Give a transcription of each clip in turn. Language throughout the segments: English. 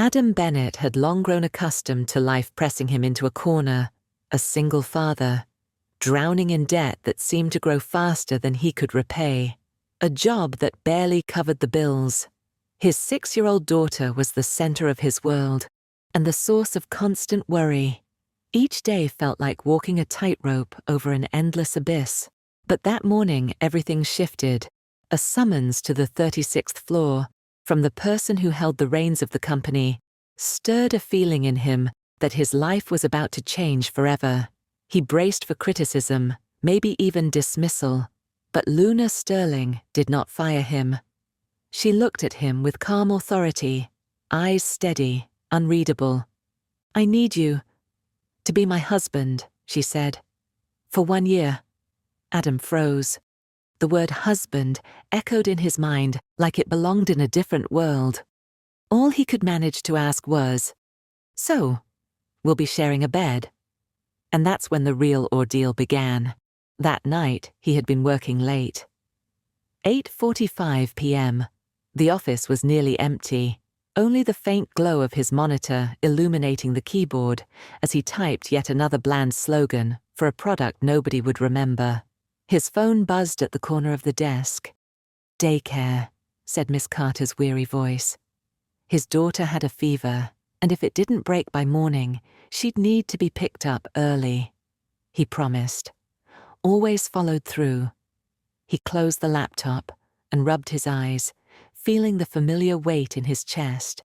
Adam Bennett had long grown accustomed to life pressing him into a corner, a single father, drowning in debt that seemed to grow faster than he could repay, a job that barely covered the bills. His 6-year-old daughter was the center of his world, and the source of constant worry. Each day felt like walking a tightrope over an endless abyss. But that morning everything shifted. A summons to the 36th floor, from the person who held the reins of the company, stirred a feeling in him that his life was about to change forever. He braced for criticism, maybe even dismissal, but Luna Sterling did not fire him. She looked at him with calm authority, eyes steady, unreadable. "I need you to be my husband," she said. "For 1 year." Adam froze. The word husband echoed in his mind like it belonged in a different world. All he could manage to ask was, "So, we'll be sharing a bed?" And that's when the real ordeal began. That night, he had been working late. 8:45 p.m. The office was nearly empty, only the faint glow of his monitor illuminating the keyboard as he typed yet another bland slogan for a product nobody would remember. His phone buzzed at the corner of the desk. "Daycare," said Miss Carter's weary voice. His daughter had a fever, and if it didn't break by morning, she'd need to be picked up early. He promised. Always followed through. He closed the laptop and rubbed his eyes, feeling the familiar weight in his chest.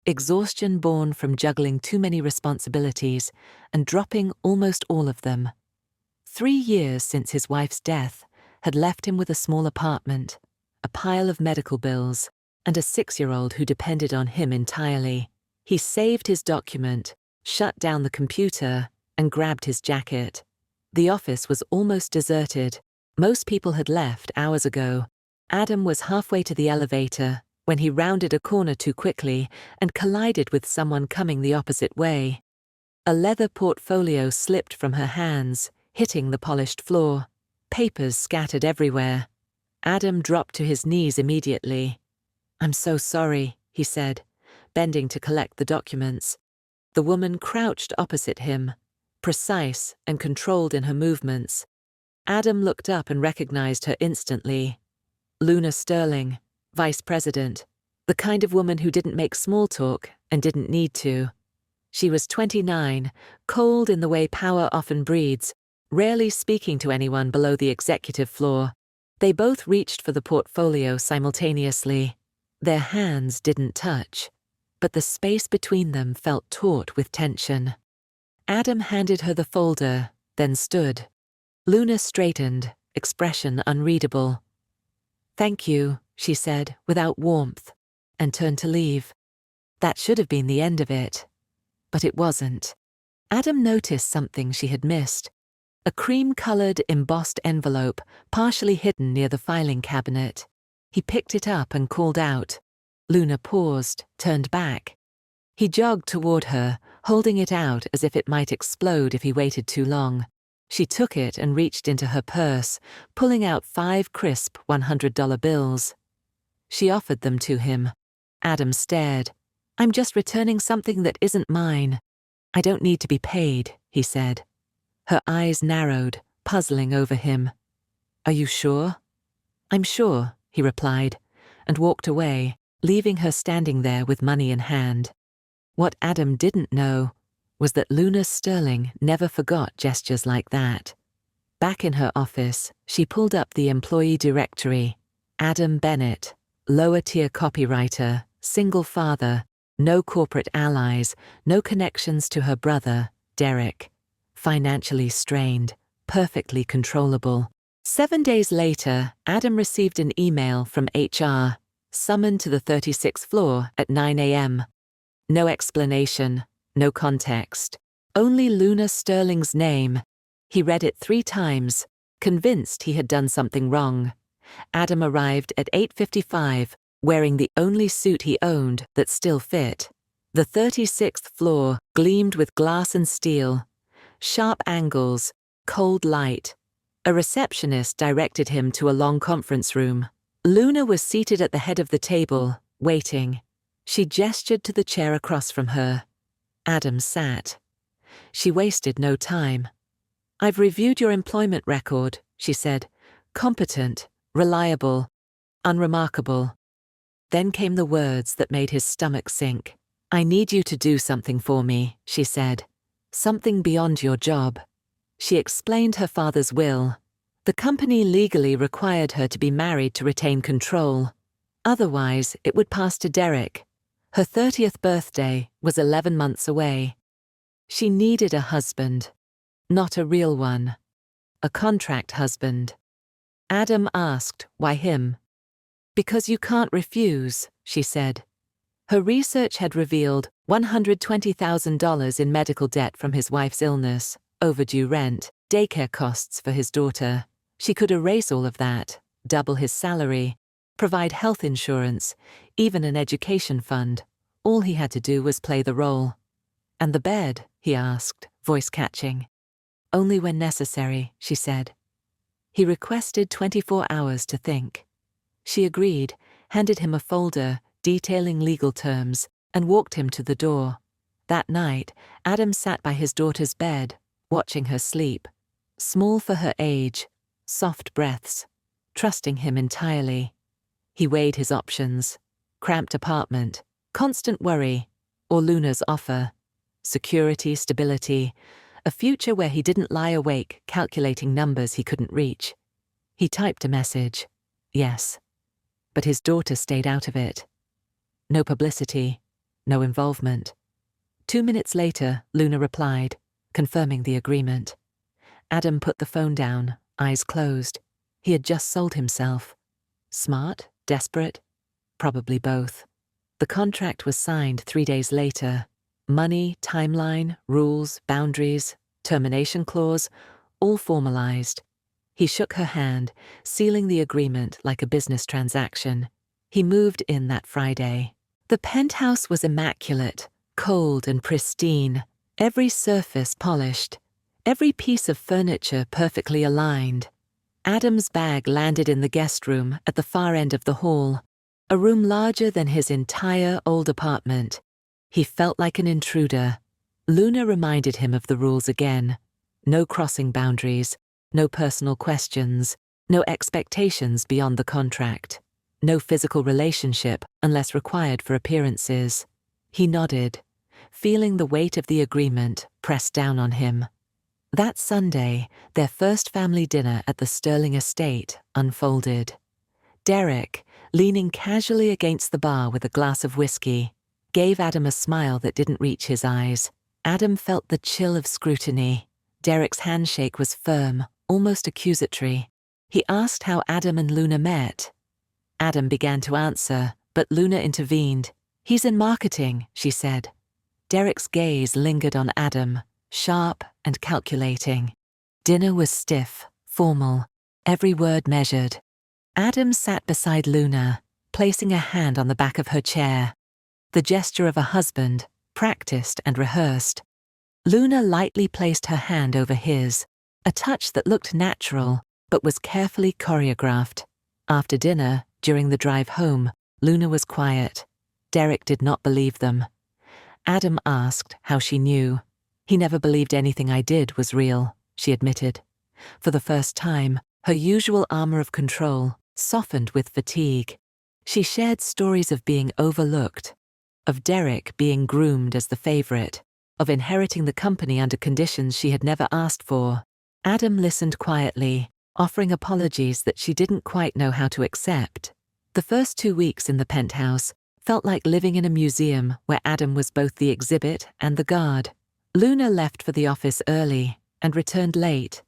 Exhaustion born from juggling too many responsibilities and dropping almost all of them. 3 years since his wife's death had left him with a small apartment, a pile of medical bills, and a 6-year-old who depended on him entirely. He saved his document, shut down the computer, and grabbed his jacket. The office was almost deserted. Most people had left hours ago. Adam was halfway to the elevator when he rounded a corner too quickly and collided with someone coming the opposite way. A leather portfolio slipped from her hands, hitting the polished floor. Papers scattered everywhere. Adam dropped to his knees immediately. "I'm so sorry," he said, bending to collect the documents. The woman crouched opposite him, precise and controlled in her movements. Adam looked up and recognized her instantly. Luna Sterling, vice president, the kind of woman who didn't make small talk and didn't need to. She was 29, cold in the way power often breeds, rarely speaking to anyone below the executive floor. They both reached for the portfolio simultaneously. Their hands didn't touch, but the space between them felt taut with tension. Adam handed her the folder, then stood. Luna straightened, expression unreadable. "Thank you," she said, without warmth, and turned to leave. That should have been the end of it. But it wasn't. Adam noticed something she had missed. A cream-colored embossed envelope, partially hidden near the filing cabinet. He picked it up and called out. Luna paused, turned back. He jogged toward her, holding it out as if it might explode if he waited too long. She took it and reached into her purse, pulling out 5 crisp $100 bills. She offered them to him. Adam stared. "I'm just returning something that isn't mine. I don't need to be paid," he said. Her eyes narrowed, puzzling over him. "Are you sure?" "I'm sure," he replied, and walked away, leaving her standing there with money in hand. What Adam didn't know was that Luna Sterling never forgot gestures like that. Back in her office, she pulled up the employee directory. Adam Bennett, lower-tier copywriter, single father, no corporate allies, no connections to her brother, Derek. Financially strained, perfectly controllable. 7 days later, Adam received an email from HR, summoned to the 36th floor at 9 a.m. No explanation, no context, only Luna Sterling's name. He read it 3 times, convinced he had done something wrong. Adam arrived at 8:55, wearing the only suit he owned that still fit. The 36th floor gleamed with glass and steel, sharp angles, cold light. A receptionist directed him to a long conference room. Luna was seated at the head of the table, waiting. She gestured to the chair across from her. Adam sat. She wasted no time. "I've reviewed your employment record," she said. "Competent, reliable, unremarkable." Then came the words that made his stomach sink. "I need you to do something for me," she said. "Something beyond your job." She explained her father's will. The company legally required her to be married to retain control. Otherwise, it would pass to Derek. Her 30th birthday was 11 months away. She needed a husband. Not a real one. A contract husband. Adam asked, "Why him?" "Because you can't refuse," she said. Her research had revealed $120,000 in medical debt from his wife's illness, overdue rent, daycare costs for his daughter. She could erase all of that, double his salary, provide health insurance, even an education fund. All he had to do was play the role. "And the bed?" he asked, voice catching. "Only when necessary," she said. He requested 24 hours to think. She agreed, handed him a folder detailing legal terms, and walked him to the door. That night, Adam sat by his daughter's bed, watching her sleep. Small for her age, soft breaths, trusting him entirely. He weighed his options. Cramped apartment, constant worry, or Luna's offer. Security, stability, a future where he didn't lie awake calculating numbers he couldn't reach. He typed a message. Yes. But his daughter stayed out of it. No publicity, no involvement. 2 minutes later, Luna replied, confirming the agreement. Adam put the phone down, eyes closed. He had just sold himself. Smart? Desperate? Probably both. The contract was signed 3 days later. Money, timeline, rules, boundaries, termination clause, all formalized. He shook her hand, sealing the agreement like a business transaction. He moved in that Friday. The penthouse was immaculate, cold and pristine, every surface polished, every piece of furniture perfectly aligned. Adam's bag landed in the guest room at the far end of the hall, a room larger than his entire old apartment. He felt like an intruder. Luna reminded him of the rules again. No crossing boundaries, no personal questions, no expectations beyond the contract. No physical relationship unless required for appearances. He nodded, feeling the weight of the agreement pressed down on him. That Sunday, their first family dinner at the Sterling estate unfolded. Derek, leaning casually against the bar with a glass of whiskey, gave Adam a smile that didn't reach his eyes. Adam felt the chill of scrutiny. Derek's handshake was firm, almost accusatory. He asked how Adam and Luna met. Adam began to answer, but Luna intervened. "He's in marketing," she said. Derek's gaze lingered on Adam, sharp and calculating. Dinner was stiff, formal, every word measured. Adam sat beside Luna, placing a hand on the back of her chair. The gesture of a husband, practiced and rehearsed. Luna lightly placed her hand over his, a touch that looked natural, but was carefully choreographed. After dinner, during the drive home, Luna was quiet. Derek did not believe them. Adam asked how she knew. "He never believed anything I did was real," she admitted. For the first time, her usual armor of control softened with fatigue. She shared stories of being overlooked, of Derek being groomed as the favorite, of inheriting the company under conditions she had never asked for. Adam listened quietly, offering apologies that she didn't quite know how to accept. The first 2 weeks in the penthouse felt like living in a museum where Adam was both the exhibit and the guard. Luna left for the office early and returned late.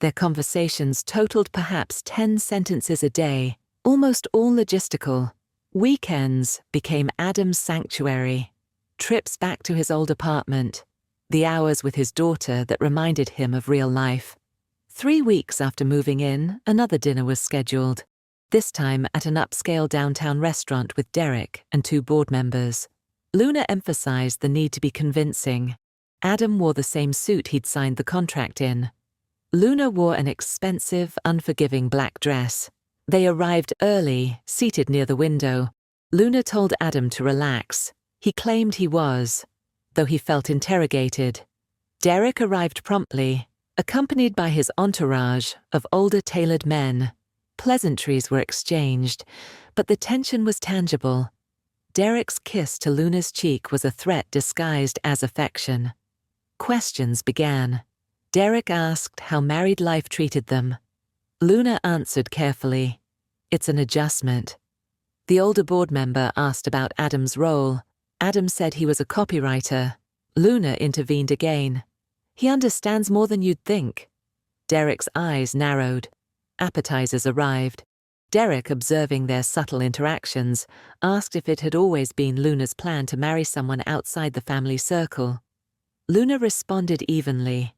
Their conversations totaled perhaps 10 sentences a day, almost all logistical. Weekends became Adam's sanctuary. Trips back to his old apartment. The hours with his daughter that reminded him of real life. 3 weeks after moving in, another dinner was scheduled. This time at an upscale downtown restaurant with Derek and 2 board members. Luna emphasized the need to be convincing. Adam wore the same suit he'd signed the contract in. Luna wore an expensive, unforgiving black dress. They arrived early, seated near the window. Luna told Adam to relax. He claimed he was, though he felt interrogated. Derek arrived promptly, accompanied by his entourage of older tailored men. Pleasantries were exchanged, but the tension was tangible. Derek's kiss to Luna's cheek was a threat disguised as affection. Questions began. Derek asked how married life treated them. Luna answered carefully. It's an adjustment. The older board member asked about Adam's role. Adam said he was a copywriter. Luna intervened again. He understands more than you'd think. Derek's eyes narrowed. Appetizers arrived. Derek, observing their subtle interactions, asked if it had always been Luna's plan to marry someone outside the family circle. Luna responded evenly.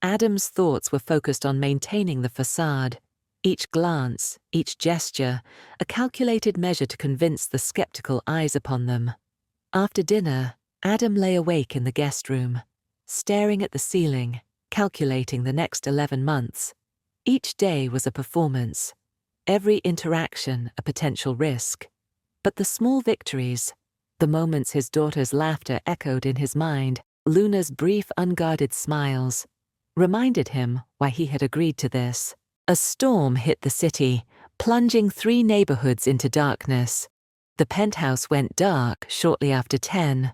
Adam's thoughts were focused on maintaining the facade. Each glance, each gesture, a calculated measure to convince the skeptical eyes upon them. After dinner, Adam lay awake in the guest room, staring at the ceiling, calculating the next 11 months. Each day was a performance, every interaction a potential risk. But the small victories, the moments his daughter's laughter echoed in his mind, Luna's brief unguarded smiles, reminded him why he had agreed to this. A storm hit the city, plunging 3 neighborhoods into darkness. The penthouse went dark shortly after 10.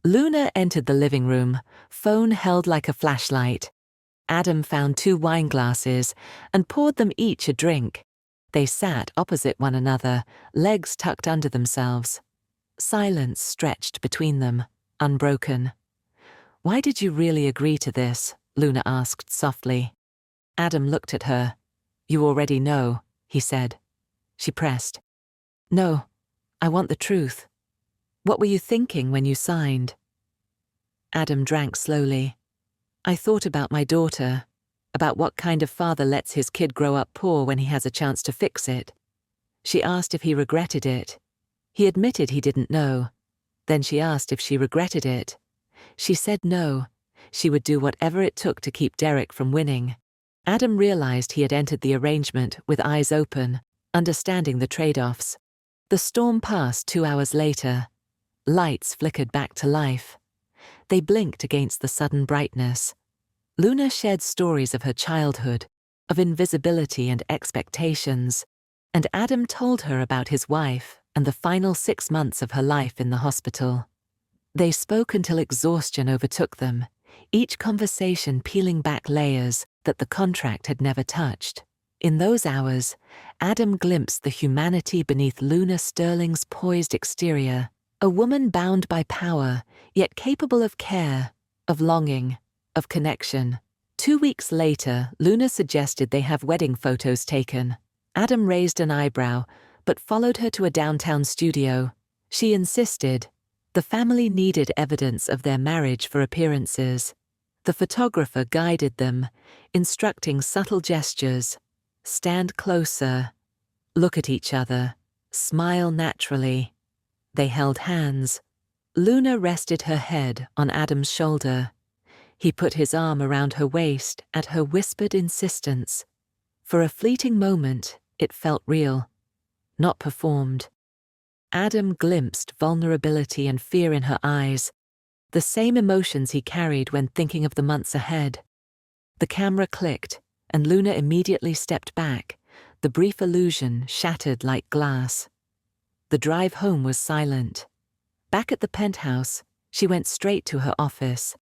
Luna entered the living room, phone held like a flashlight. Adam found 2 wine glasses and poured them each a drink. They sat opposite one another, legs tucked under themselves. Silence stretched between them, unbroken. "Why did you really agree to this?" Luna asked softly. Adam looked at her. "You already know," he said. She pressed. "No, I want the truth. What were you thinking when you signed?" Adam drank slowly. "I thought about my daughter, about what kind of father lets his kid grow up poor when he has a chance to fix it." She asked if he regretted it. He admitted he didn't know. Then she asked if she regretted it. She said no. She would do whatever it took to keep Derek from winning. Adam realized he had entered the arrangement with eyes open, understanding the trade-offs. The storm passed 2 hours later. Lights flickered back to life. They blinked against the sudden brightness. Luna shared stories of her childhood, of invisibility and expectations, and Adam told her about his wife and the final 6 months of her life in the hospital. They spoke until exhaustion overtook them, each conversation peeling back layers that the contract had never touched. In those hours, Adam glimpsed the humanity beneath Luna Sterling's poised exterior, a woman bound by power, yet capable of care, of longing, of connection. 2 weeks later, Luna suggested they have wedding photos taken. Adam raised an eyebrow, but followed her to a downtown studio. She insisted. The family needed evidence of their marriage for appearances. The photographer guided them, instructing subtle gestures. Stand closer. Look at each other. Smile naturally. They held hands. Luna rested her head on Adam's shoulder. He put his arm around her waist at her whispered insistence. For a fleeting moment, it felt real, not performed. Adam glimpsed vulnerability and fear in her eyes, the same emotions he carried when thinking of the months ahead. The camera clicked, and Luna immediately stepped back, the brief illusion shattered like glass. The drive home was silent. Back at the penthouse, she went straight to her office.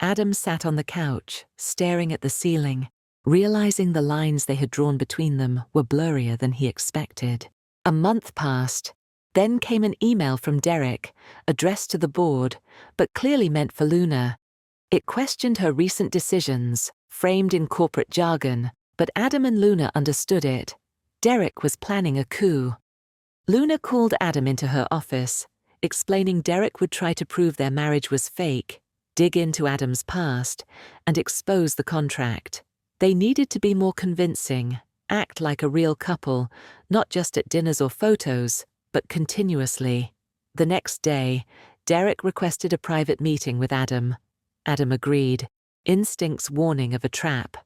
Adam sat on the couch, staring at the ceiling, realizing the lines they had drawn between them were blurrier than he expected. A month passed. Then came an email from Derek, addressed to the board, but clearly meant for Luna. It questioned her recent decisions, framed in corporate jargon, but Adam and Luna understood it. Derek was planning a coup. Luna called Adam into her office, explaining Derek would try to prove their marriage was fake, dig into Adam's past, and expose the contract. They needed to be more convincing, act like a real couple, not just at dinners or photos, but continuously. The next day, Derek requested a private meeting with Adam. Adam agreed, instincts warning of a trap.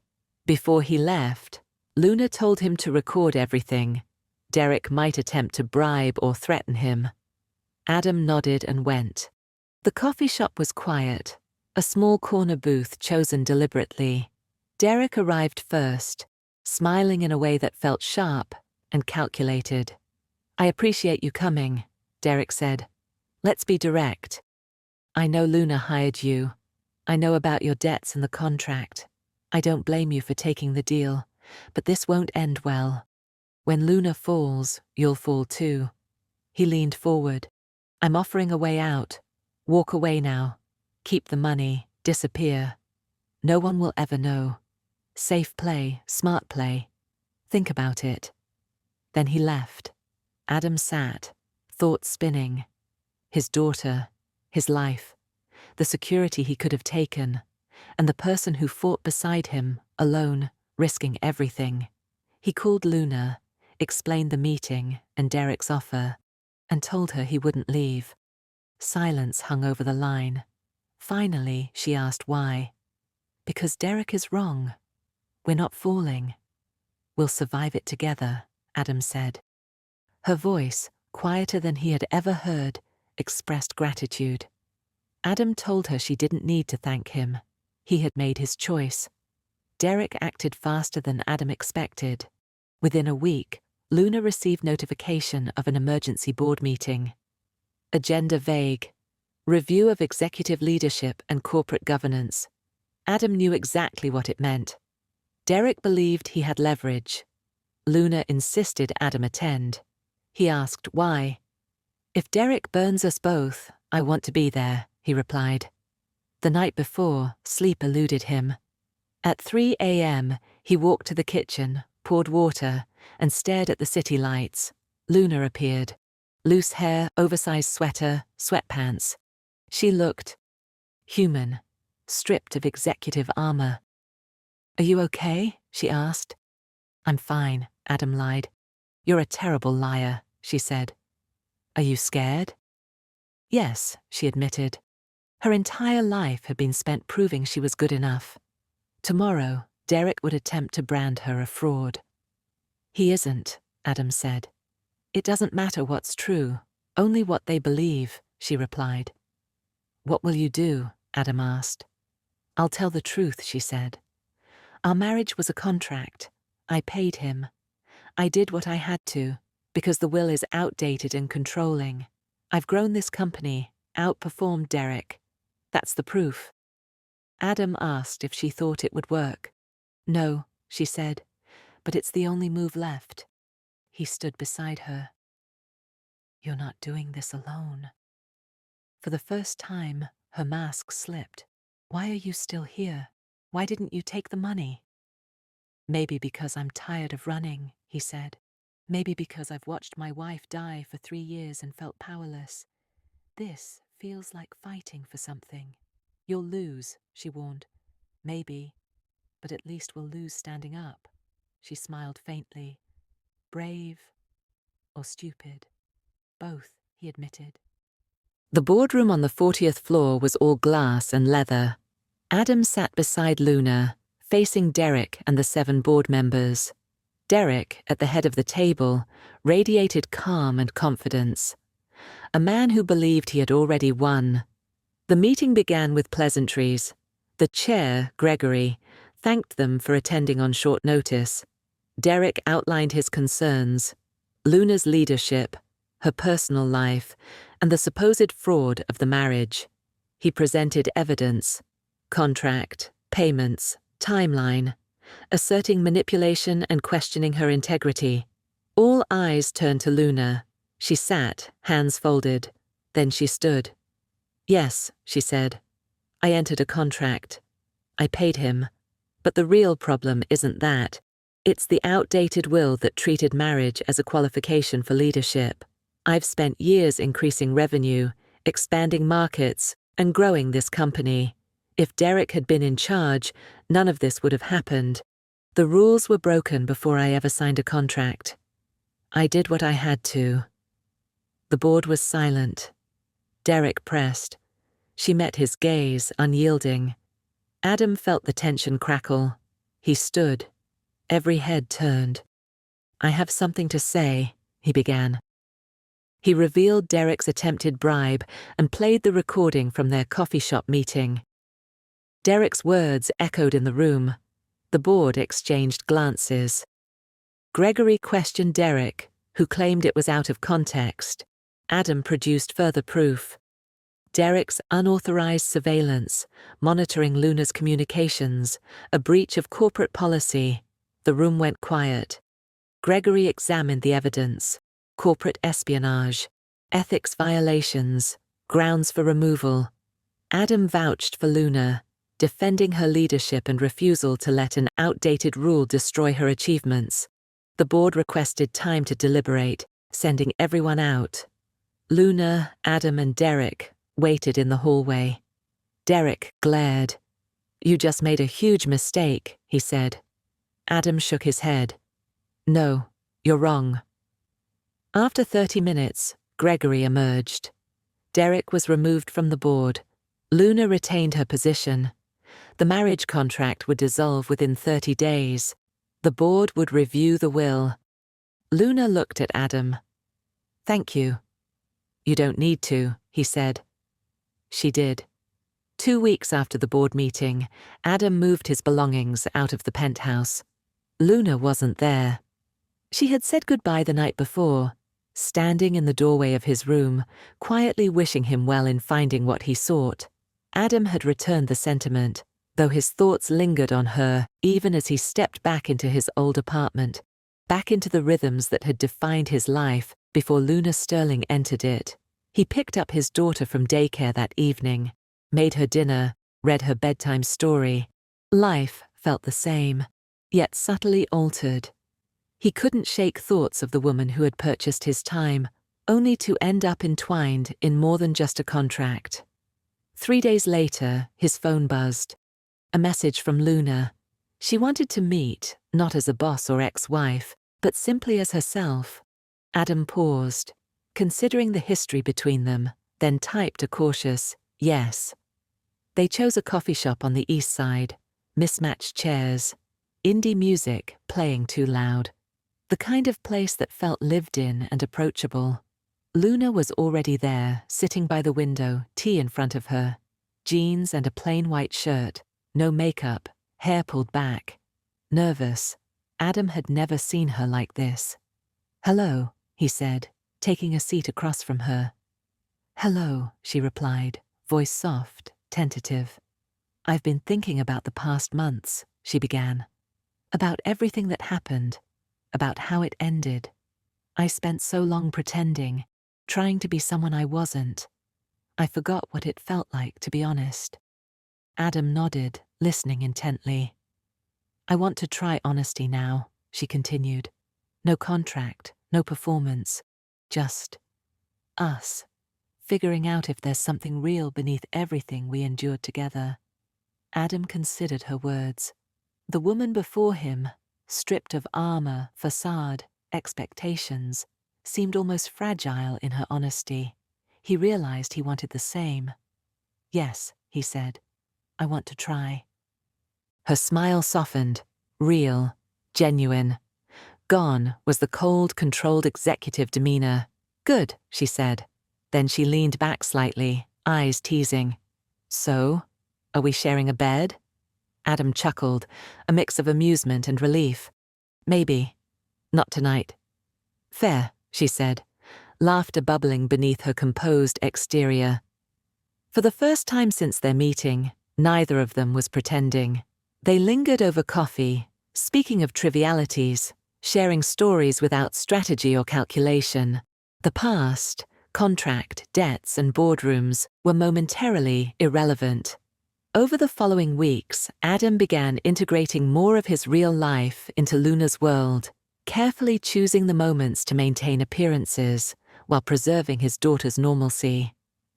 Before he left, Luna told him to record everything. Derek might attempt to bribe or threaten him. Adam nodded and went. The coffee shop was quiet, a small corner booth chosen deliberately. Derek arrived first, smiling in a way that felt sharp and calculated. "I appreciate you coming," Derek said. "Let's be direct. I know Luna hired you. I know about your debts and the contract. I don't blame you for taking the deal, but this won't end well. When Luna falls, you'll fall too." He leaned forward. "I'm offering a way out. Walk away now. Keep the money. Disappear. No one will ever know. Safe play, smart play. Think about it." Then he left. Adam sat, thoughts spinning. His daughter, his life, the security he could have taken, and the person who fought beside him, alone, risking everything. He called Luna, explained the meeting and Derek's offer, and told her he wouldn't leave. Silence hung over the line. Finally, she asked why. "Because Derek is wrong. We're not falling. We'll survive it together," Adam said. Her voice, quieter than he had ever heard, expressed gratitude. Adam told her she didn't need to thank him. He had made his choice. Derek acted faster than Adam expected. Within a week, Luna received notification of an emergency board meeting. Agenda vague. Review of executive leadership and corporate governance. Adam knew exactly what it meant. Derek believed he had leverage. Luna insisted Adam attend. He asked why. "If Derek burns us both, I want to be there," he replied. The night before, sleep eluded him. At 3 a.m., he walked to the kitchen, poured water, and stared at the city lights. Luna appeared. Loose hair, oversized sweater, sweatpants. She looked human, stripped of executive armor. "Are you okay?" she asked. "I'm fine," Adam lied. "You're a terrible liar," she said. "Are you scared?" "Yes," she admitted. Her entire life had been spent proving she was good enough. Tomorrow, Derek would attempt to brand her a fraud. "He isn't," Adam said. "It doesn't matter what's true, only what they believe," she replied. "What will you do?" Adam asked. "I'll tell the truth," she said. "Our marriage was a contract. I paid him. I did what I had to, because the will is outdated and controlling. I've grown this company, outperformed Derek. That's the proof." Adam asked if she thought it would work. "No," she said, "but it's the only move left." He stood beside her. "You're not doing this alone." For the first time, her mask slipped. "Why are you still here? Why didn't you take the money?" "Maybe because I'm tired of running," he said. "Maybe because I've watched my wife die for 3 years and felt powerless. This feels like fighting for something." "You'll lose," she warned. "Maybe, but at least we'll lose standing up." She smiled faintly. "Brave or stupid?" "Both," he admitted. The boardroom on the 40th floor was all glass and leather. Adam sat beside Luna, facing Derek and the 7 board members. Derek, at the head of the table, radiated calm and confidence. A man who believed he had already won. The meeting began with pleasantries. The chair, Gregory, thanked them for attending on short notice. Derek outlined his concerns: Luna's leadership, her personal life, and the supposed fraud of the marriage. He presented evidence: contract, payments, timeline, asserting manipulation and questioning her integrity. All eyes turned to Luna. She sat, hands folded. Then she stood. "Yes," she said. "I entered a contract. I paid him. But the real problem isn't that. It's the outdated will that treated marriage as a qualification for leadership. I've spent years increasing revenue, expanding markets, and growing this company. If Derek had been in charge, none of this would have happened. The rules were broken before I ever signed a contract. I did what I had to." The board was silent. Derek pressed. She met his gaze, unyielding. Adam felt the tension crackle. He stood. Every head turned. "I have something to say," he began. He revealed Derek's attempted bribe and played the recording from their coffee shop meeting. Derek's words echoed in the room. The board exchanged glances. Gregory questioned Derek, who claimed it was out of context. Adam produced further proof. Derek's unauthorized surveillance, monitoring Luna's communications, a breach of corporate policy. The room went quiet. Gregory examined the evidence: corporate espionage, ethics violations, grounds for removal. Adam vouched for Luna, defending her leadership and refusal to let an outdated rule destroy her achievements. The board requested time to deliberate, sending everyone out. Luna, Adam, and Derek waited in the hallway. Derek glared. "You just made a huge mistake," he said. Adam shook his head. "No, you're wrong." After 30 minutes, Gregory emerged. Derek was removed from the board. Luna retained her position. The marriage contract would dissolve within 30 days. The board would review the will. Luna looked at Adam. "Thank you." "You don't need to," he said. She did. 2 weeks after the board meeting, Adam moved his belongings out of the penthouse. Luna wasn't there. She had said goodbye the night before, standing in the doorway of his room, quietly wishing him well in finding what he sought. Adam had returned the sentiment, though his thoughts lingered on her even as he stepped back into his old apartment, back into the rhythms that had defined his life before Luna Sterling entered it. He picked up his daughter from daycare that evening, made her dinner, read her bedtime story. Life felt the same, yet subtly altered. He couldn't shake thoughts of the woman who had purchased his time, only to end up entwined in more than just a contract. 3 days later, his phone buzzed. A message from Luna. She wanted to meet, not as a boss or ex-wife, but simply as herself. Adam paused, considering the history between them, then typed a cautious yes. They chose a coffee shop on the east side, mismatched chairs, indie music playing too loud. The kind of place that felt lived in and approachable. Luna was already there, sitting by the window, tea in front of her, jeans and a plain white shirt, no makeup, hair pulled back. Nervous. Adam had never seen her like this. "Hello," he said, taking a seat across from her. "Hello," she replied, voice soft, tentative. "I've been thinking about the past months," she began. "About everything that happened, about how it ended. I spent so long pretending, trying to be someone I wasn't. I forgot what it felt like, to be honest." Adam nodded, listening intently. "I want to try honesty now," she continued. "No contract, no performance, just us, figuring out if there's something real beneath everything we endured together." Adam considered her words. The woman before him, stripped of armor, facade, expectations, seemed almost fragile in her honesty. He realized he wanted the same. "Yes," he said, "I want to try." Her smile softened, real, genuine. Gone was the cold, controlled executive demeanor. "Good," she said. Then she leaned back slightly, eyes teasing. "So, are we sharing a bed?" Adam chuckled, a mix of amusement and relief. "Maybe. Not tonight." "Fair," she said, laughter bubbling beneath her composed exterior. For the first time since their meeting, neither of them was pretending. They lingered over coffee, speaking of trivialities, sharing stories without strategy or calculation. The past, contract, debts, and boardrooms were momentarily irrelevant. Over the following weeks, Adam began integrating more of his real life into Luna's world, carefully choosing the moments to maintain appearances while preserving his daughter's normalcy.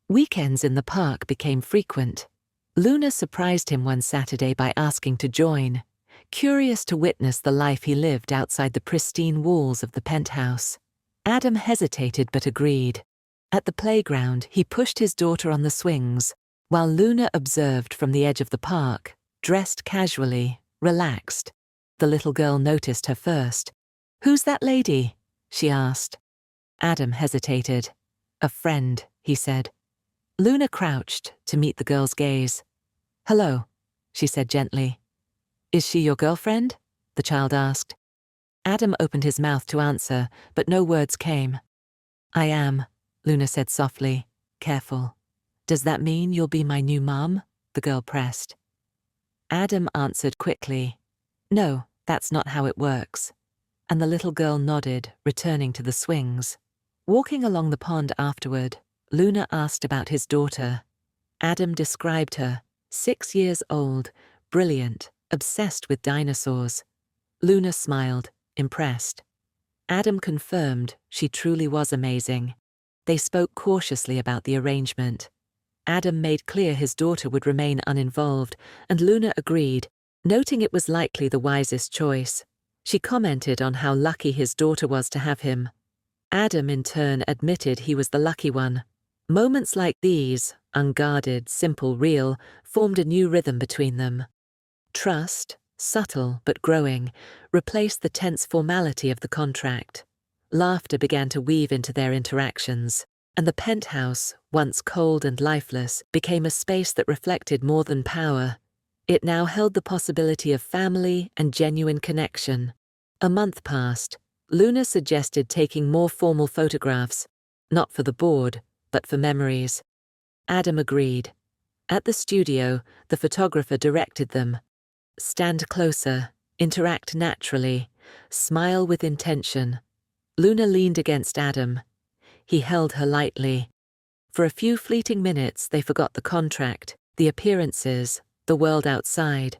Weekends in the park became frequent. Luna surprised him one Saturday by asking to join, curious to witness the life he lived outside the pristine walls of the penthouse. Adam hesitated but agreed. At the playground, he pushed his daughter on the swings, while Luna observed from the edge of the park, dressed casually, relaxed. The little girl noticed her first. "Who's that lady?" she asked. Adam hesitated. A friend, he said. Luna crouched to meet the girl's gaze. Hello, she said gently. Is she your girlfriend? The child asked. Adam opened his mouth to answer, but no words came. I am, Luna said softly, careful. Does that mean you'll be my new mom? The girl pressed. Adam answered quickly. No, that's not how it works. And the little girl nodded, returning to the swings. Walking along the pond afterward, Luna asked about his daughter. Adam described her, 6 years old, brilliant, obsessed with dinosaurs. Luna smiled, impressed. Adam confirmed she truly was amazing. They spoke cautiously about the arrangement. Adam made clear his daughter would remain uninvolved, and Luna agreed, noting it was likely the wisest choice. She commented on how lucky his daughter was to have him. Adam, in turn, admitted he was the lucky one. Moments like these, unguarded, simple, real, formed a new rhythm between them. Trust, subtle but growing, replaced the tense formality of the contract. Laughter began to weave into their interactions, and the penthouse, once cold and lifeless, became a space that reflected more than power. It now held the possibility of family and genuine connection. A month passed. Luna suggested taking more formal photographs, not for the board, but for memories. Adam agreed. At the studio, the photographer directed them. Stand closer, interact naturally, smile with intention. Luna leaned against Adam. He held her lightly. For a few fleeting minutes, they forgot the contract, the appearances, the world outside.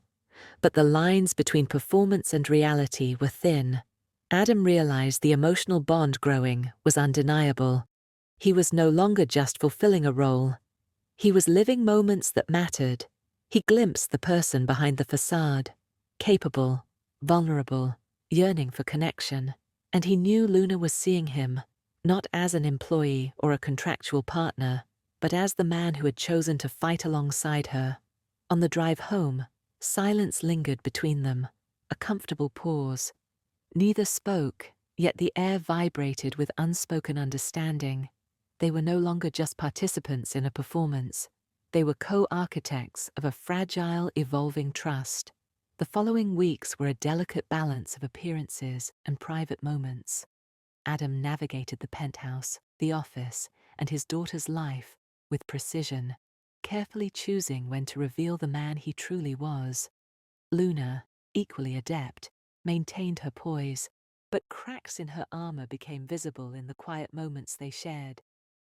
But the lines between performance and reality were thin. Adam realized the emotional bond growing was undeniable. He was no longer just fulfilling a role. He was living moments that mattered. He glimpsed the person behind the facade, capable, vulnerable, yearning for connection. And he knew Luna was seeing him, not as an employee or a contractual partner, but as the man who had chosen to fight alongside her. On the drive home, silence lingered between them, a comfortable pause. Neither spoke, yet the air vibrated with unspoken understanding. They were no longer just participants in a performance. They were co-architects of a fragile, evolving trust. The following weeks were a delicate balance of appearances and private moments. Adam navigated the penthouse, the office, and his daughter's life with precision, carefully choosing when to reveal the man he truly was. Luna, equally adept, maintained her poise, but cracks in her armor became visible in the quiet moments they shared.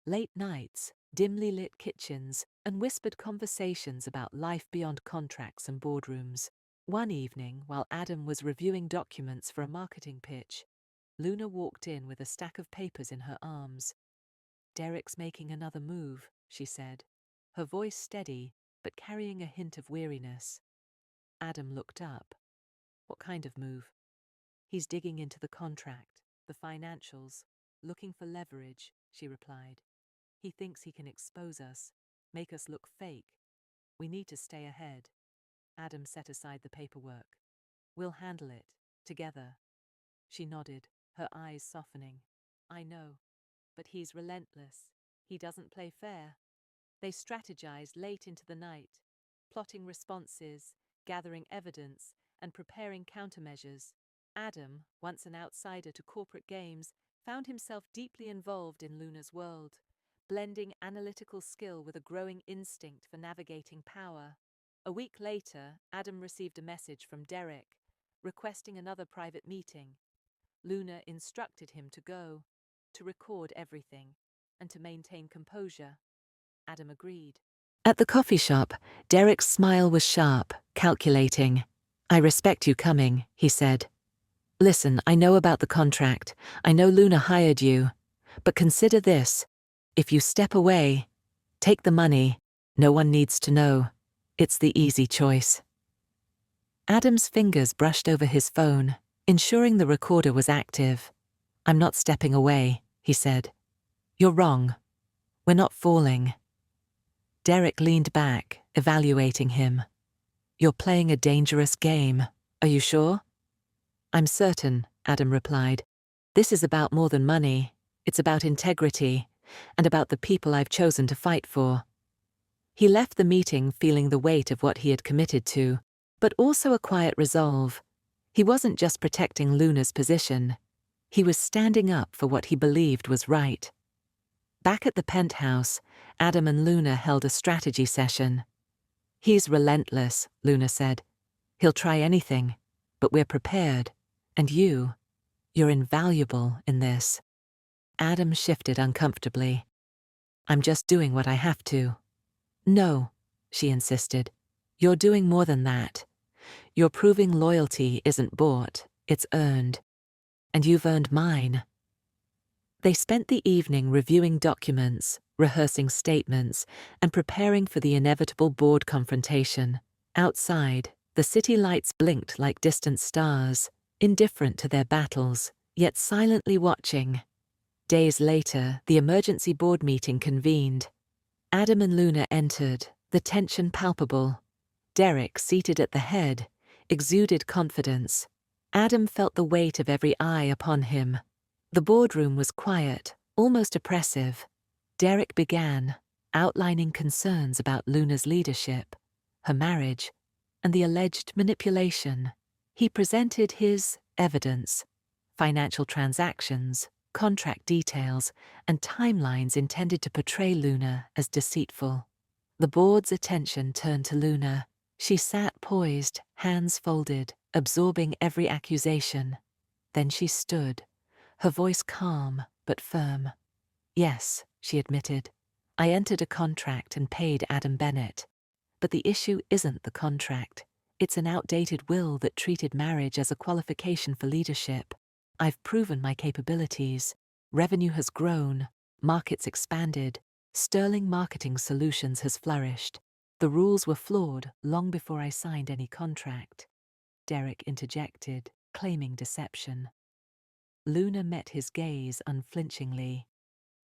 Late nights, dimly lit kitchens, and whispered conversations about life beyond contracts and boardrooms. One evening, while Adam was reviewing documents for a marketing pitch, Luna walked in with a stack of papers in her arms. Derek's making another move, she said, her voice steady, but carrying a hint of weariness. Adam looked up. What kind of move? He's digging into the contract, the financials, looking for leverage, she replied. He thinks he can expose us, make us look fake. We need to stay ahead. Adam set aside the paperwork. We'll handle it, together. She nodded, her eyes softening. I know, but he's relentless. He doesn't play fair. They strategized late into the night, plotting responses, gathering evidence, and preparing countermeasures. Adam, once an outsider to corporate games, found himself deeply involved in Luna's world, blending analytical skill with a growing instinct for navigating power. A week later, Adam received a message from Derek, requesting another private meeting. Luna instructed him to go, to record everything, and to maintain composure. Adam agreed. At the coffee shop, Derek's smile was sharp, calculating. I respect you coming, he said. Listen, I know about the contract. I know Luna hired you. But consider this. If you step away, take the money. No one needs to know. It's the easy choice. Adam's fingers brushed over his phone, ensuring the recorder was active. I'm not stepping away, he said. You're wrong. We're not falling. Derek leaned back, evaluating him. You're playing a dangerous game. Are you sure? I'm certain, Adam replied. This is about more than money. It's about integrity, and about the people I've chosen to fight for. He left the meeting feeling the weight of what he had committed to, but also a quiet resolve. He wasn't just protecting Luna's position. He was standing up for what he believed was right. Back at the penthouse, Adam and Luna held a strategy session. "He's relentless," Luna said. "He'll try anything, but we're prepared. And you're invaluable in this." Adam shifted uncomfortably. "I'm just doing what I have to." "No," she insisted. "You're doing more than that. You're proving loyalty isn't bought, it's earned. And you've earned mine." They spent the evening reviewing documents, rehearsing statements, and preparing for the inevitable board confrontation. Outside, the city lights blinked like distant stars, indifferent to their battles, yet silently watching. Days later, the emergency board meeting convened. Adam and Luna entered, the tension palpable. Derek, seated at the head, exuded confidence. Adam felt the weight of every eye upon him. The boardroom was quiet, almost oppressive. Derek began, outlining concerns about Luna's leadership, her marriage, and the alleged manipulation. He presented his evidence, financial transactions, contract details, and timelines intended to portray Luna as deceitful. The board's attention turned to Luna. She sat poised, hands folded, absorbing every accusation. Then she stood, her voice calm but firm. "Yes," she admitted, "I entered a contract and paid Adam Bennett. But the issue isn't the contract. It's an outdated will that treated marriage as a qualification for leadership. I've proven my capabilities. Revenue has grown, markets expanded, Sterling Marketing Solutions has flourished. The rules were flawed long before I signed any contract." Derek interjected, claiming deception. Luna met his gaze unflinchingly.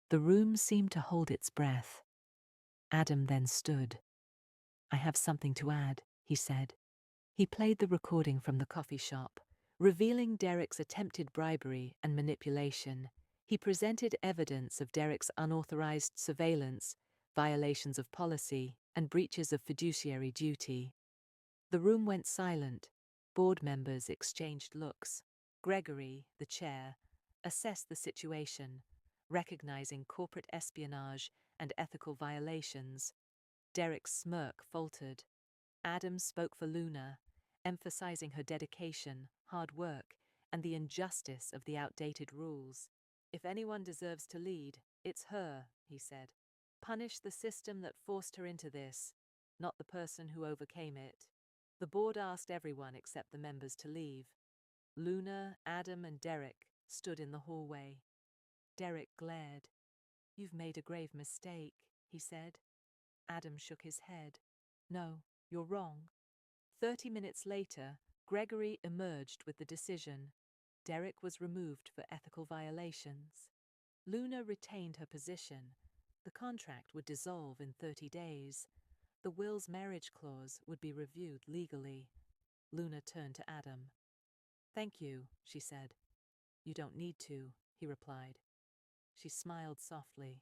The room seemed to hold its breath. Adam then stood. "I have something to add," he said. He played the recording from the coffee shop, revealing Derek's attempted bribery and manipulation. He presented evidence of Derek's unauthorized surveillance, violations of policy, and breaches of fiduciary duty. The room went silent. Board members exchanged looks. Gregory, the chair, assessed the situation, recognizing corporate espionage and ethical violations. Derek's smirk faltered. Adam spoke for Luna, emphasizing her dedication, hard work, and the injustice of the outdated rules. "If anyone deserves to lead, it's her," he said. "Punish the system that forced her into this, not the person who overcame it." The board asked everyone except the members to leave. Luna, Adam, and Derek stood in the hallway. Derek glared. "You've made a grave mistake," he said. Adam shook his head. "No, you're wrong." 30 minutes later, Gregory emerged with the decision. Derek was removed for ethical violations. Luna retained her position. The contract would dissolve in 30 days. The will's marriage clause would be reviewed legally. Luna turned to Adam. "Thank you," she said. "You don't need to," he replied. She smiled softly.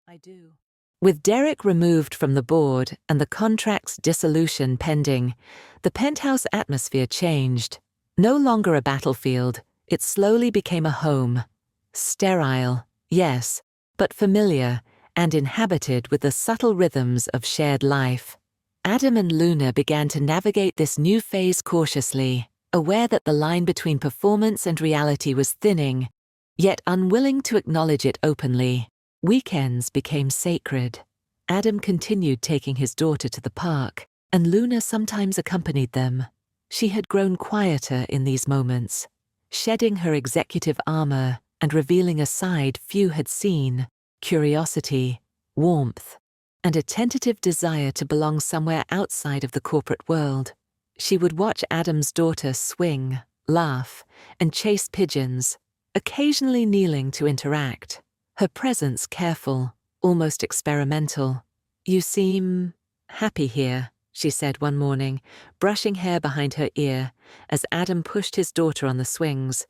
"I do." With Derek removed from the board and the contract's dissolution pending, the penthouse atmosphere changed. No longer a battlefield, it slowly became a home. Sterile, yes, but familiar and inhabited with the subtle rhythms of shared life. Adam and Luna began to navigate this new phase cautiously, aware that the line between performance and reality was thinning, yet unwilling to acknowledge it openly. Weekends became sacred. Adam continued taking his daughter to the park, and Luna sometimes accompanied them. She had grown quieter in these moments, shedding her executive armor and revealing a side few had seen: curiosity, warmth, and a tentative desire to belong somewhere outside of the corporate world. She would watch Adam's daughter swing, laugh, and chase pigeons, occasionally kneeling to interact. Her presence careful, almost experimental. "You seem happy here," she said one morning, brushing hair behind her ear, as Adam pushed his daughter on the swings.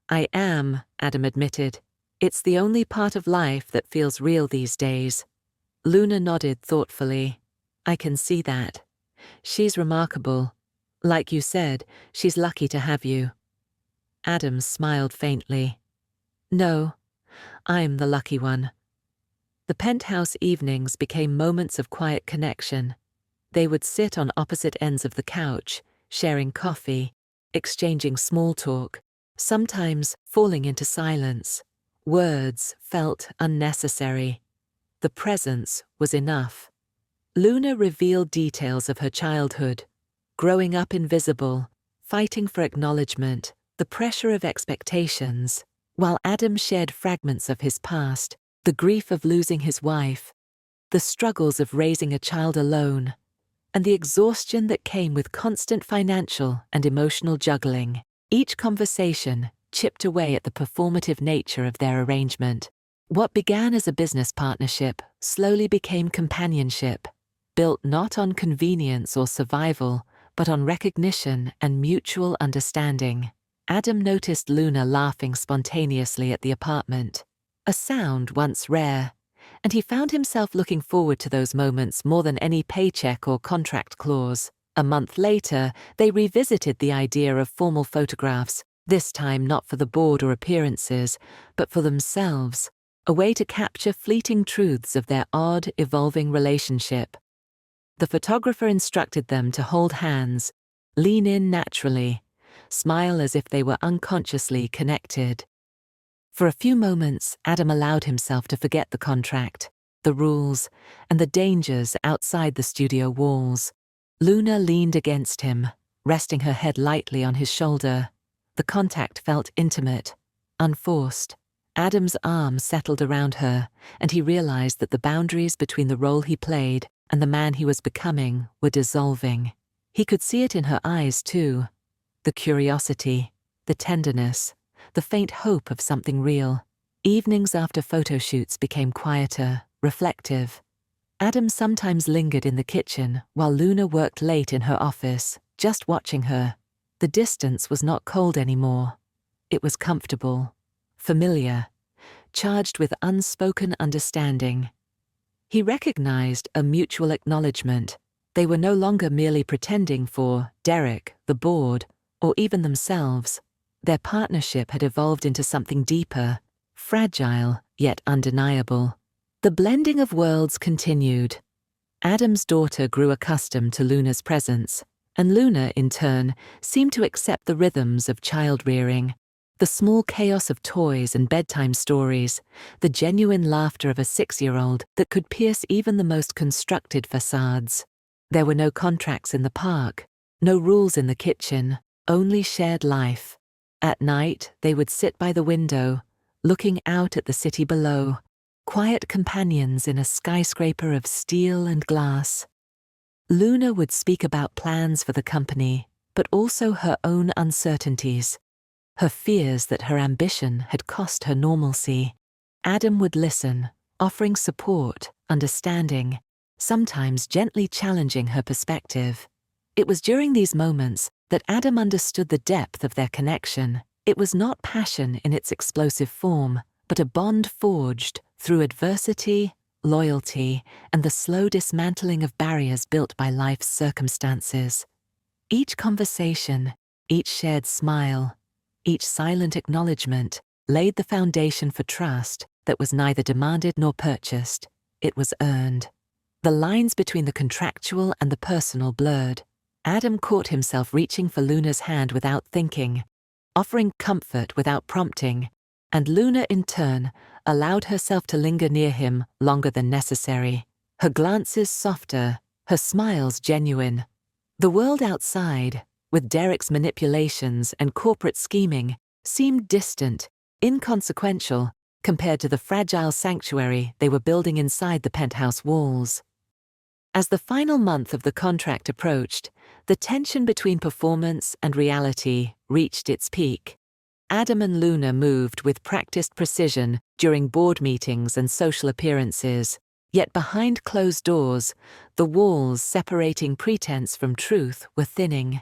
"I am," Adam admitted. It's the only part of life that feels real these days. Luna nodded thoughtfully. I can see that. She's remarkable. Like you said, she's lucky to have you. Adam smiled faintly. No, I'm the lucky one. The penthouse evenings became moments of quiet connection. They would sit on opposite ends of the couch, sharing coffee, exchanging small talk, sometimes falling into silence. Words felt unnecessary. The presence was enough. Luna revealed details of her childhood, growing up invisible, fighting for acknowledgement, the pressure of expectations, while Adam shared fragments of his past, the grief of losing his wife, the struggles of raising a child alone, and the exhaustion that came with constant financial and emotional juggling. Each conversation chipped away at the performative nature of their arrangement. What began as a business partnership slowly became companionship, built not on convenience or survival, but on recognition and mutual understanding. Adam noticed Luna laughing spontaneously at the apartment, a sound once rare, and he found himself looking forward to those moments more than any paycheck or contract clause. A month later, they revisited the idea of formal photographs, this time not for the board or appearances, but for themselves, a way to capture fleeting truths of their odd, evolving relationship. The photographer instructed them to hold hands, lean in naturally, smile as if they were unconsciously connected. For a few moments, Adam allowed himself to forget the contract, the rules, and the dangers outside the studio walls. Luna leaned against him, resting her head lightly on his shoulder. The contact felt intimate, unforced. Adam's arm settled around her, and he realized that the boundaries between the role he played and the man he was becoming were dissolving. He could see it in her eyes, too. The curiosity, the tenderness, the faint hope of something real. Evenings after photo shoots became quieter, reflective. Adam sometimes lingered in the kitchen while Luna worked late in her office, just watching her. The distance was not cold anymore. It was comfortable, familiar, charged with unspoken understanding. He recognized a mutual acknowledgement. They were no longer merely pretending for Derek, the board, or even themselves. Their partnership had evolved into something deeper, fragile yet undeniable. The blending of worlds continued. Adam's daughter grew accustomed to Luna's presence, and Luna, in turn, seemed to accept the rhythms of child-rearing. The small chaos of toys and bedtime stories, the genuine laughter of a 6-year-old that could pierce even the most constructed facades. There were no contracts in the park, no rules in the kitchen, only shared life. At night, they would sit by the window, looking out at the city below, quiet companions in a skyscraper of steel and glass. Luna would speak about plans for the company, but also her own uncertainties, her fears that her ambition had cost her normalcy. Adam would listen, offering support, understanding, sometimes gently challenging her perspective. It was during these moments that Adam understood the depth of their connection. It was not passion in its explosive form, but a bond forged through adversity, loyalty, and the slow dismantling of barriers built by life's circumstances. Each conversation, each shared smile, each silent acknowledgement laid the foundation for trust that was neither demanded nor purchased. It was earned. The lines between the contractual and the personal blurred. Adam caught himself reaching for Luna's hand without thinking, offering comfort without prompting, and Luna, in turn, allowed herself to linger near him longer than necessary, her glances softer, her smiles genuine. The world outside, with Derek's manipulations and corporate scheming, seemed distant, inconsequential, compared to the fragile sanctuary they were building inside the penthouse walls. As the final month of the contract approached, the tension between performance and reality reached its peak. Adam and Luna moved with practiced precision during board meetings and social appearances, yet behind closed doors, the walls separating pretense from truth were thinning.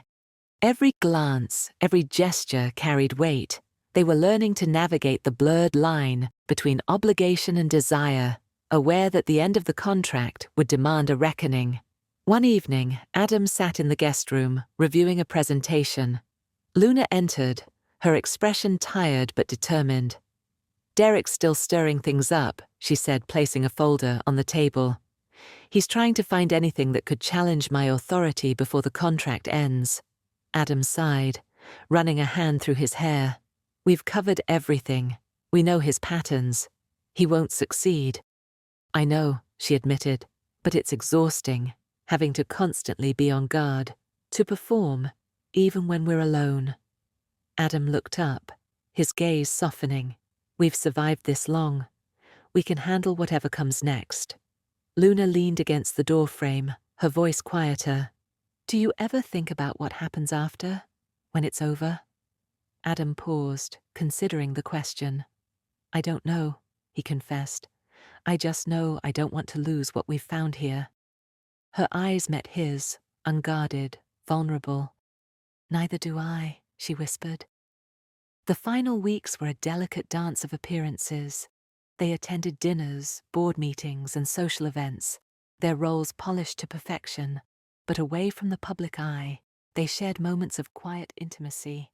Every glance, every gesture carried weight, They were learning to navigate the blurred line between obligation and desire, aware that the end of the contract would demand a reckoning. One evening, Adam sat in the guest room, reviewing a presentation. Luna entered, her expression tired but determined. "Derek's still stirring things up," she said, placing a folder on the table. "He's trying to find anything that could challenge my authority before the contract ends." Adam sighed, running a hand through his hair. "We've covered everything. We know his patterns. He won't succeed." "I know," she admitted, "but it's exhausting, having to constantly be on guard, to perform, even when we're alone." Adam looked up, his gaze softening. "We've survived this long. We can handle whatever comes next." Luna leaned against the doorframe, her voice quieter. "Do you ever think about what happens after, when it's over?" Adam paused, considering the question. "I don't know," he confessed. "I just know I don't want to lose what we've found here." Her eyes met his, unguarded, vulnerable. "Neither do I," she whispered. The final weeks were a delicate dance of appearances. They attended dinners, board meetings, and social events, their roles polished to perfection, but away from the public eye. They shared moments of quiet intimacy.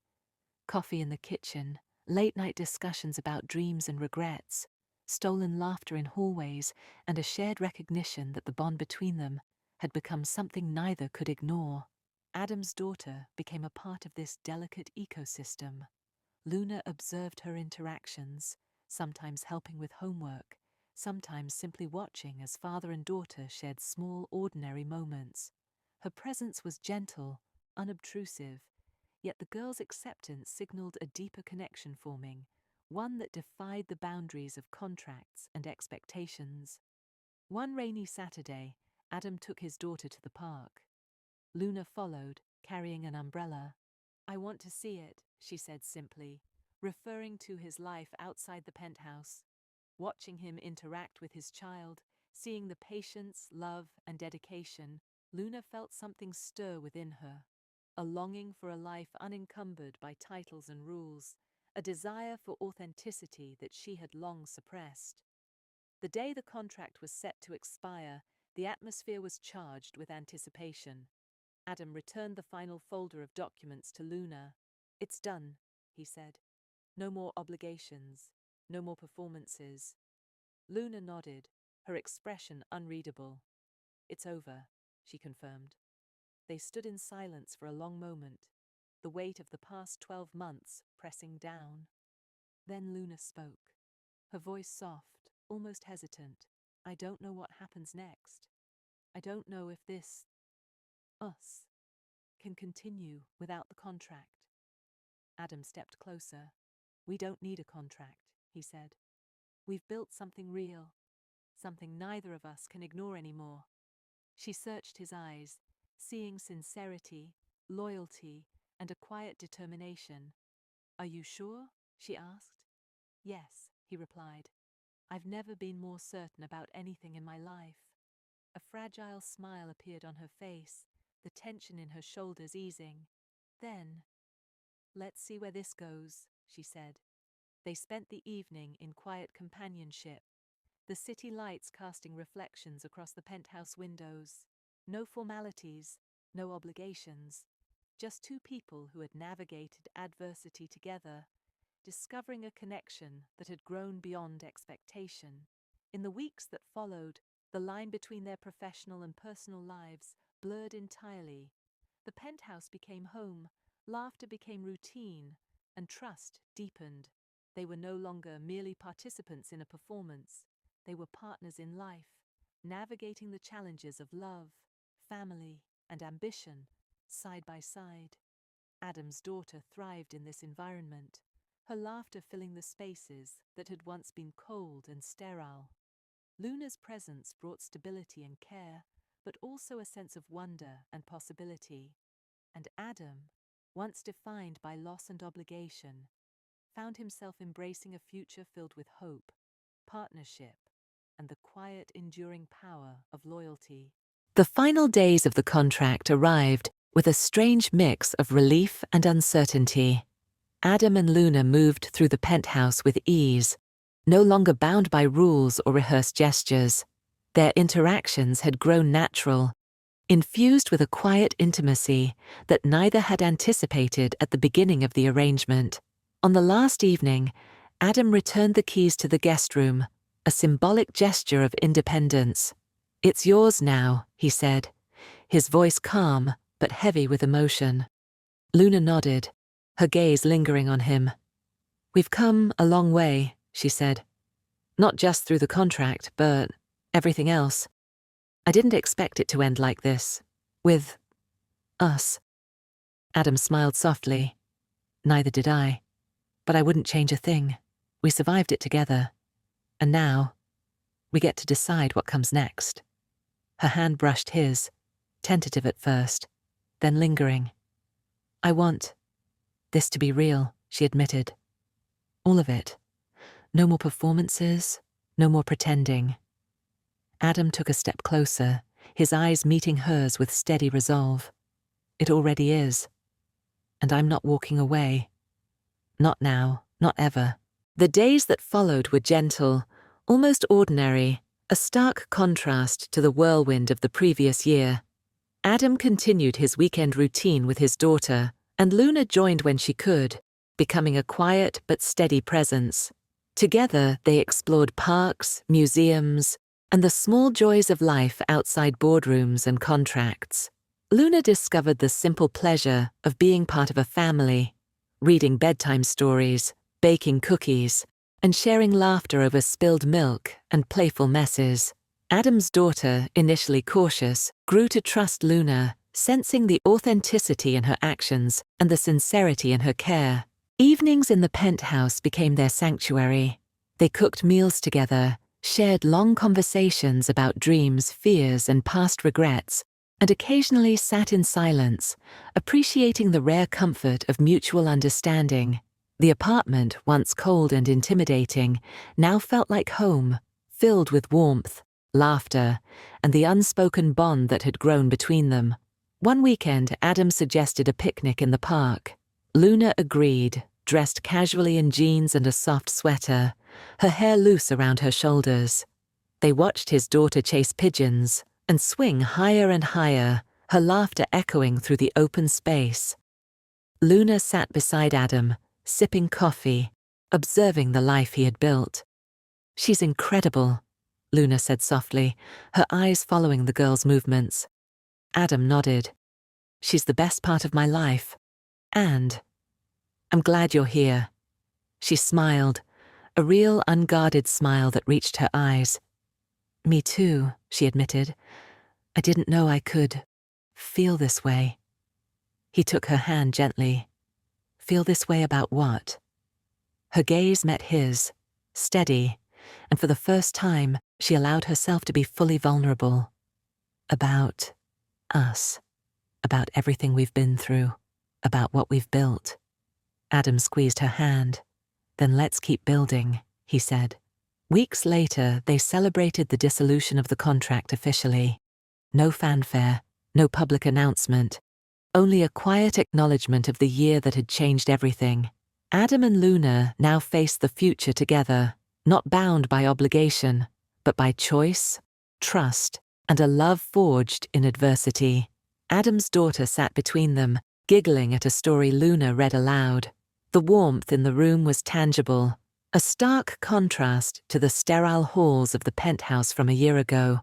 Coffee in the kitchen, late-night discussions about dreams and regrets, stolen laughter in hallways, and a shared recognition that the bond between them had become something neither could ignore. Adam's daughter became a part of this delicate ecosystem. Luna observed her interactions, sometimes helping with homework, sometimes simply watching as father and daughter shared small, ordinary moments. Her presence was gentle, unobtrusive, yet the girl's acceptance signaled a deeper connection forming, one that defied the boundaries of contracts and expectations. One rainy Saturday, Adam took his daughter to the park. Luna followed, carrying an umbrella. "I want to see it," she said simply, referring to his life outside the penthouse. Watching him interact with his child, seeing the patience, love, and dedication, Luna felt something stir within her. A longing for a life unencumbered by titles and rules, a desire for authenticity that she had long suppressed. The day the contract was set to expire, the atmosphere was charged with anticipation. Adam returned the final folder of documents to Luna. "It's done," he said. "No more obligations, no more performances." Luna nodded, her expression unreadable. "It's over," she confirmed. They stood in silence for a long moment, the weight of the past 12 months pressing down. Then Luna spoke, her voice soft, almost hesitant. "I don't know what happens next. I don't know if this, us, can continue without the contract." Adam stepped closer. "We don't need a contract," he said. "We've built something real, something neither of us can ignore anymore." She searched his eyes, seeing sincerity, loyalty, and a quiet determination. "Are you sure?" she asked. "Yes," he replied. "I've never been more certain about anything in my life." A fragile smile appeared on her face, the tension in her shoulders easing. Then, "Let's see where this goes," she said. They spent the evening in quiet companionship, the city lights casting reflections across the penthouse windows. No formalities, no obligations, just two people who had navigated adversity together, discovering a connection that had grown beyond expectation. In the weeks that followed, the line between their professional and personal lives blurred entirely. The penthouse became home, laughter became routine, and trust deepened. They were no longer merely participants in a performance. They were partners in life, navigating the challenges of love, family, and ambition side by side. Adam's daughter thrived in this environment, her laughter filling the spaces that had once been cold and sterile. Luna's presence brought stability and care, but also a sense of wonder and possibility. And Adam, once defined by loss and obligation, found himself embracing a future filled with hope, partnership, and the quiet, enduring power of loyalty. The final days of the contract arrived with a strange mix of relief and uncertainty. Adam and Luna moved through the penthouse with ease, no longer bound by rules or rehearsed gestures. Their interactions had grown natural, infused with a quiet intimacy that neither had anticipated at the beginning of the arrangement. On the last evening, Adam returned the keys to the guest room, a symbolic gesture of independence. "It's yours now," he said, his voice calm but heavy with emotion. Luna nodded, her gaze lingering on him. "We've come a long way," she said. "Not just through the contract, but everything else. I didn't expect it to end like this. With us." Adam smiled softly. "Neither did I. But I wouldn't change a thing. We survived it together. And now, we get to decide what comes next." Her hand brushed his, tentative at first, then lingering. "I want this to be real," she admitted. "All of it. No more performances, no more pretending." Adam took a step closer, his eyes meeting hers with steady resolve. "It already is. And I'm not walking away. Not now, not ever." The days that followed were gentle, almost ordinary, a stark contrast to the whirlwind of the previous year. Adam continued his weekend routine with his daughter, and Luna joined when she could, becoming a quiet but steady presence. Together, they explored parks, museums, and the small joys of life outside boardrooms and contracts. Luna discovered the simple pleasure of being part of a family, reading bedtime stories, baking cookies, and sharing laughter over spilled milk and playful messes. Adam's daughter, initially cautious, grew to trust Luna, sensing the authenticity in her actions and the sincerity in her care. Evenings in the penthouse became their sanctuary. They cooked meals together, shared long conversations about dreams, fears, and past regrets, and occasionally sat in silence, appreciating the rare comfort of mutual understanding. The apartment, once cold and intimidating, now felt like home, filled with warmth, laughter, and the unspoken bond that had grown between them. One weekend, Adam suggested a picnic in the park. Luna agreed, dressed casually in jeans and a soft sweater, her hair loose around her shoulders. They watched his daughter chase pigeons and swing higher and higher, her laughter echoing through the open space. Luna sat beside Adam, sipping coffee, observing the life he had built. "She's incredible," Luna said softly, her eyes following the girl's movements. Adam nodded. "She's the best part of my life. And I'm glad you're here." She smiled, a real unguarded smile that reached her eyes. "Me too," she admitted. "I didn't know I could feel this way." He took her hand gently. "Feel this way about what?" Her gaze met his, steady, and for the first time, she allowed herself to be fully vulnerable. "About us. About everything we've been through. About what we've built." Adam squeezed her hand. "Then let's keep building," he said. Weeks later, they celebrated the dissolution of the contract officially. No fanfare, no public announcement, only a quiet acknowledgement of the year that had changed everything. Adam and Luna now faced the future together, not bound by obligation, but by choice, trust, and a love forged in adversity. Adam's daughter sat between them, giggling at a story Luna read aloud. The warmth in the room was tangible, a stark contrast to the sterile halls of the penthouse from a year ago.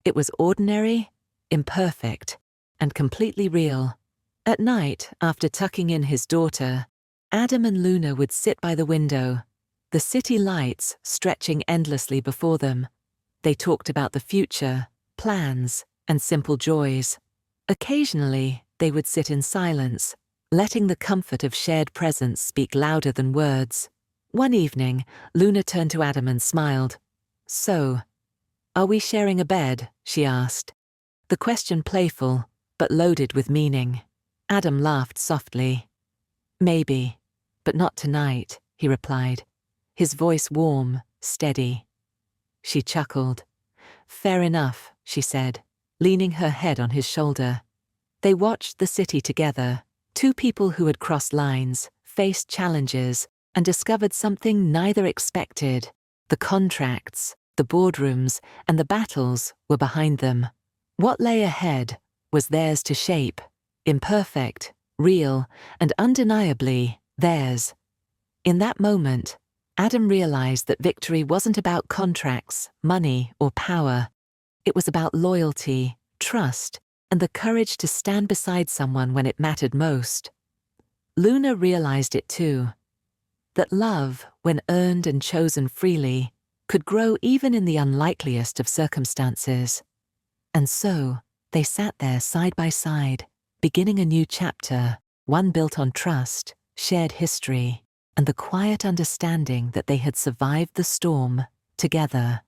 It was ordinary, imperfect, and completely real. At night, after tucking in his daughter, Adam and Luna would sit by the window, the city lights stretching endlessly before them. They talked about the future, plans, and simple joys. Occasionally, they would sit in silence, letting the comfort of shared presence speak louder than words. One evening, Luna turned to Adam and smiled. "So, are we sharing a bed?" she asked. The question playful, but loaded with meaning. Adam laughed softly. "Maybe, but not tonight," he replied, his voice warm, steady. She chuckled. "Fair enough," she said, leaning her head on his shoulder. They watched the city together, two people who had crossed lines, faced challenges and discovered something neither expected. The contracts, the boardrooms, and the battles were behind them. What lay ahead was theirs to shape, imperfect, real, and undeniably theirs. In that moment, Adam realized that victory wasn't about contracts, money, or power. It was about loyalty, trust, and the courage to stand beside someone when it mattered most. Luna realized it too, that love, when earned and chosen freely, could grow even in the unlikeliest of circumstances. And so, they sat there side by side, beginning a new chapter, one built on trust, shared history, and the quiet understanding that they had survived the storm together.